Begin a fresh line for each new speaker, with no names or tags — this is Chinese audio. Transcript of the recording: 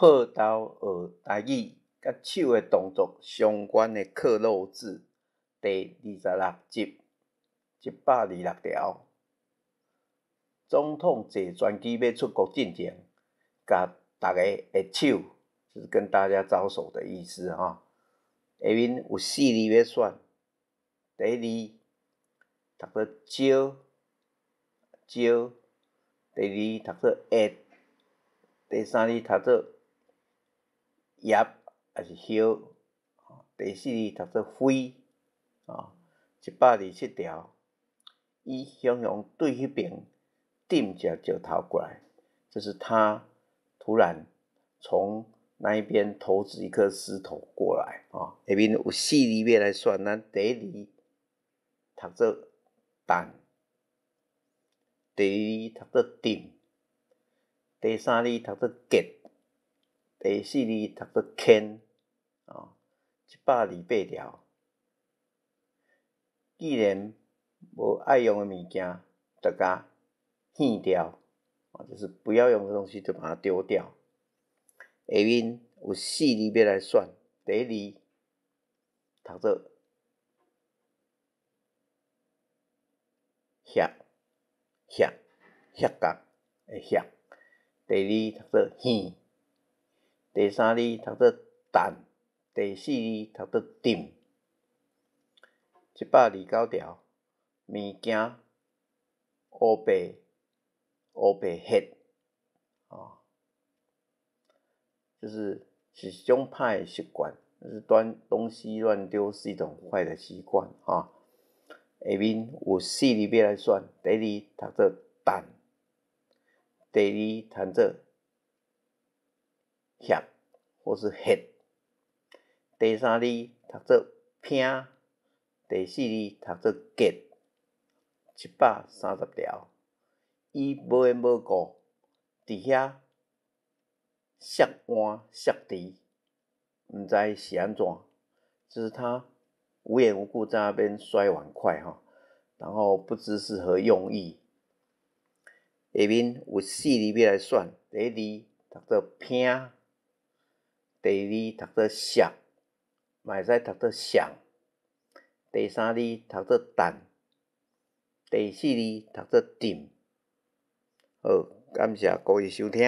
破读学台语佮手的动作相关的克漏字第26集126条。总统坐专机要出国进前，甲大家的手，就是跟大家招手的意思哈。下面有4字要选，第一字读做招，第二读做会，第三字读做hiat还是hiau，第四字读做灰，127条。伊雄雄对彼爿踮只石头过来，就是他突然从那一边投掷一颗石头过来啊。下面有4字要来选，咱第一字读做但，第二字读做踮，第三字读做结，第四字读做牵，128条。既然无爱用的物件就甲hìnn-tiāu，就是不要用的东西就把它丢掉。下面有4字要来选，第一字读做hiat，角的hiat，第二读做hìnn，第三字读做但，第四字读做踮。129条。物件乌白爿，就是一种歹的习惯，就是东西乱丢是一种坏的习惯啊。下面有4字要来选，第一读做但，第二读做hiat或是hìnn，第三字读做拼，第四字读做结。130条。伊无缘无故伫遐摔碗摔箸，毋知是按怎，就是他无缘无故在那边摔碗筷然后不知是何用意。下面有4字要来选，第一字读做拼，第二读做摔，嘛会使读做想，第三字读做但，第四字读做踮。好，感谢各位收听。